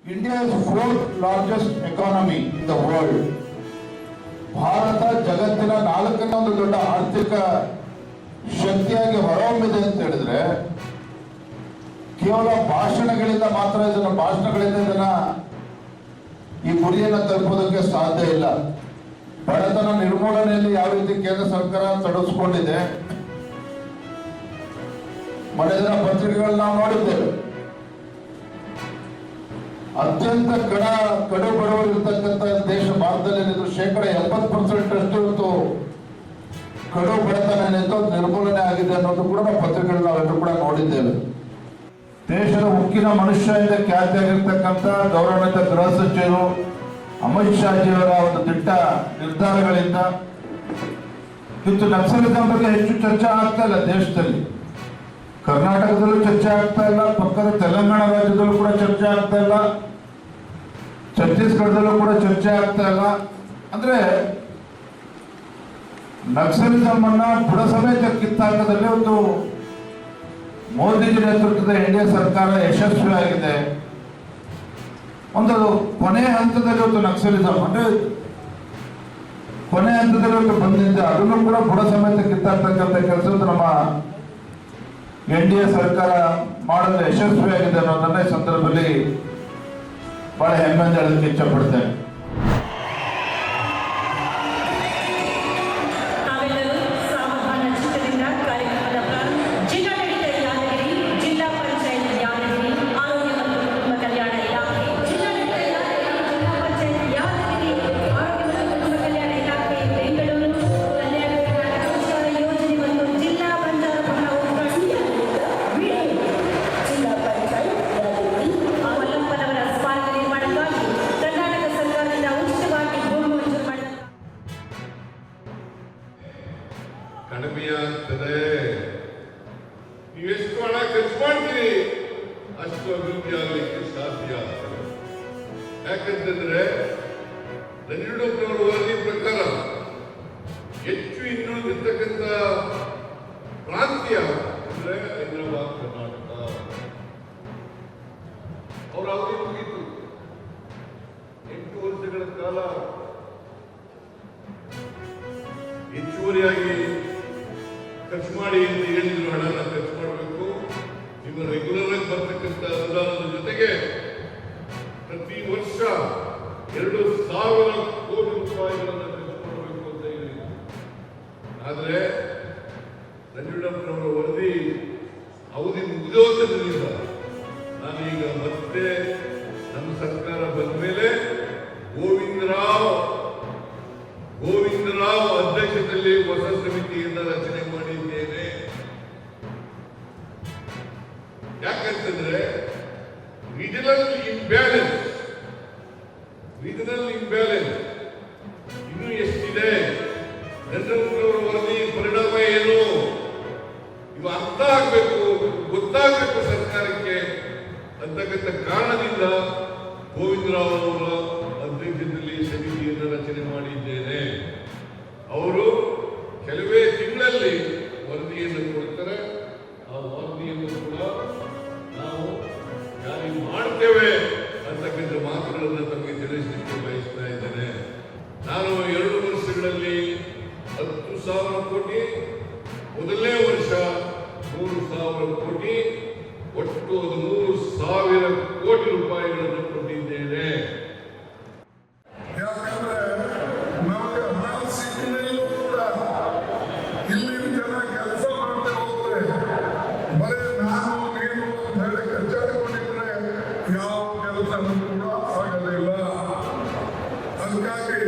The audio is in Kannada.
India's fourth largest economy in the world. Bharat ಜಗತ್ತಿನ ನಾಲ್ಕನೇ ಒಂದು ದೊಡ್ಡ ಆರ್ಥಿಕ ಶಕ್ತಿಯಾಗಿ ಹೊರಹೊಮ್ಮಿದೆ ಅಂತ ಹೇಳಿದ್ರೆ ಕೇವಲ ಭಾಷಣಗಳಿಂದ ಇದನ್ನ ಈ ಗುರಿಯನ್ನು ತಲುಪೋದಕ್ಕೆ ಸಾಧ್ಯ ಇಲ್ಲ. ಬಡತನ ನಿರ್ಮೂಲನೆಯಲ್ಲಿ ಯಾವ ರೀತಿ ಕೇಂದ್ರ ಸರ್ಕಾರ ತೊಡಗಿಸಿಕೊಂಡಿದೆ, ಮೊನ್ನೆ ದಿನ ಪತ್ರಿಕೆಗಳು ನಾವು ನೋಡಿದ್ದೇವೆ. ಅತ್ಯಂತ ಕಡು ಬಡವರಿರ್ತಕ್ಕಂಥ ದೇಶ ಭಾರತದಲ್ಲಿ 80% ಅಷ್ಟು ಇವತ್ತು ಕಡು ಬಡತನ ನಿರ್ಮೂಲನೆ ಆಗಿದೆ ಅನ್ನೋದು ಕೂಡ ನಾವು ಪತ್ರಿಕೆಗಳು ನಾವೆಲ್ಲರೂ ಕೂಡ ನೋಡಿದ್ದೇವೆ. ದೇಶದ ಉಕ್ಕಿನ ಮನುಷ್ಯ ಎಂದು ಖ್ಯಾತಿಯಾಗಿರ್ತಕ್ಕಂಥ ಗೌರವಾನ್ವಿತ ಗೃಹ ಸಚಿವರು ಅಮಿತ್ ಶಾಜಿಯವರ ಒಂದು ದಿಟ್ಟ ನಿರ್ಧಾರಗಳಿಂದ ಇವತ್ತು ನಕ್ಸಲಿಸಂ ಬಗ್ಗೆ ಹೆಚ್ಚು ಚರ್ಚೆ ಆಗ್ತಾ ಇಲ್ಲ. ದೇಶದಲ್ಲಿ ಕರ್ನಾಟಕದಲ್ಲೂ ಚರ್ಚೆ ಆಗ್ತಾ ಇಲ್ಲ, ಪಕ್ಕದ ತೆಲಂಗಾಣ ರಾಜ್ಯದಲ್ಲೂ ಕೂಡ ಚರ್ಚೆ ಆಗ್ತಾ ಇಲ್ಲ, ಛತ್ತೀಸ್ಗಢದಲ್ಲೂ ಕೂಡ ಚರ್ಚೆ ಆಗ್ತಾ ಇಲ್ಲ. ಅಂದ್ರೆ ನಕ್ಸಲಿಸಂ ಅನ್ನ ಬುಡ ಸಮೇತ ಕಿತ್ತಾಟದಲ್ಲಿ ಒಂದು ಮೋದಿಜಿ ನೇತೃತ್ವದ ಎನ್ಡಿಎ ಸರ್ಕಾರ ಯಶಸ್ವಿಯಾಗಿದೆ. ಒಂದು ಕೊನೆಯ ಹಂತದಲ್ಲಿ ಒಂದು ನಕ್ಸಲಿಸಂ ಅಂದ್ರೆ ಕೊನೆಯ ಹಂತದಲ್ಲಿ ಬಂದಿದೆ, ಅದನ್ನು ಕೂಡ ಬುಡ ಸಮೇತ ಕಿತ್ತಾಡ್ತಕ್ಕಂಥ ಕೆಲಸದ ನಮ್ಮ ಎನ್ಡಿಎ ಸರ್ಕಾರ ಮಾಡಲು ಯಶಸ್ವಿಯಾಗಿದೆ ಅನ್ನೋದನ್ನ ಈ ಸಂದರ್ಭದಲ್ಲಿ ಬಹಳ ಹೆಮ್ಮೆಯಿಂದ ಹೇಳಲಿಕ್ಕೆ ಇಚ್ಛಪಡ್ತೇನೆ. ಕಡಿಮೆ ಆಗ್ತದೆ. ನೀವೆಷ್ಟು ಹಣ ಖರ್ಚು ಮಾಡ್ತೀರಿ ಅಷ್ಟು ಅಭಿವೃದ್ಧಿ ಆಗಲಿಕ್ಕೆ ಸಾಧ್ಯ. ಯಾಕಂತಂದ್ರೆ ನಂಜುಂಡಪ್ಪನವರ ವರದಿ ಪ್ರಕಾರ ಹೆಚ್ಚು ಇನ್ನುಳಿದಿರ್ತಕ್ಕಂಥ ಪ್ರಾಂತ್ಯ ಅಂದ್ರೆ ಹೈದರಾಬಾದ್, ಕರ್ನಾಟಕ. ಅವರ ಅವಧಿ ಮುಗಿತು. 8 ವರ್ಷಗಳ ಕಾಲ ಹೆಚ್ಚುವರಿಯಾಗಿ ಖರ್ಚು ಮಾಡಿ ಅಂತ ಹೇಳಿದ್ರು. ಹಣನ ಖರ್ಚು ಮಾಡಬೇಕು. ನಿಮ್ಮ ರೆಗ್ಯುಲರ್ ಆಗಿ ಬರ್ತಕ್ಕಂಥ ಅನುದಾನದ ಜೊತೆಗೆ ಪ್ರತಿ ವರ್ಷ 2,000 ಕೋಟಿ ರೂಪಾಯಿಗಳನ್ನು ಖರ್ಚು ಮಾಡಬೇಕು ಅಂತ ಹೇಳಿದ್ರು. ಆದ್ರೆ ನಂಜುಂಡಪ್ಪನವರ ವರದಿ ಅವಧಿ ಮುಗಿದೋದ್ರಿಂದ ನಾನೀಗ ಮತ್ತೆ ನಮ್ಮ ಸರ್ಕಾರ ಬಂದ ಮೇಲೆ ಗೋವಿಂದರಾವ್ ಅಧ್ಯಕ್ಷತೆಯಲ್ಲಿ ಹೊಸ ಸಮಿತಿಯನ್ನು ರಚನೆ ಮಾಡಿದ್ದೇನೆ. ಯಾಕಂತಂದ್ರೆ ರೀಜನಲ್ ಇಂಬ್ಯಾಲೆನ್ಸ್ ಇನ್ನೂ ಎಷ್ಟಿದೆ, ನಂಜುಂಡಪ್ಪನವರ ವರದಿ ಪರಿಣಾಮ ಏನು ಇವು ಅರ್ಥ ಆಗ್ಬೇಕು, ಗೊತ್ತಾಗಬೇಕು ಸರ್ಕಾರಕ್ಕೆ ಅಂತಕ್ಕಂಥ ಕಾರಣದಿಂದ ಗೋವಿಂದರಾವ್ ಅವರ ಅಧ್ಯಕ್ಷತೆಯಲ್ಲಿ ಸಮಿತಿಯನ್ನು ರಚನೆ ಮಾಡಿದ್ದೇನೆ. ಅವರು ಕೆಲವೇ ತಿಂಗಳಲ್ಲಿ ವರದಿಯನ್ನು ಕೊಡ್ತಾರೆ. ಆ ವರದಿಯನ್ನು ಕೂಡ ನಾವು ಜಾರಿ ಮಾಡ್ತೇವೆ ಅಂತಕ್ಕಂಥ ಮಾತುಗಳನ್ನು ತಮಗೆ ತಿಳಿಸಲಿಕ್ಕೆ ಬಯಸ್ತಾ ಇದ್ದೇನೆ. ನಾನು 2 ವರ್ಷಗಳಲ್ಲಿ 10,000 ಕೋಟಿ, ಮೊದಲನೇ ವರ್ಷ 3,000 ಕೋಟಿ, ಒಟ್ಟು 13,000 ಕೋಟಿ ರೂಪಾಯಿಗಳನ್ನು ಕೊಟ್ಟಿದ್ದೇನೆ. ಯಾವ ಕೆಲಸ ಕೂಡ ಆಗಲಿಲ್ಲ. ಅದಕ್ಕಾಗಿ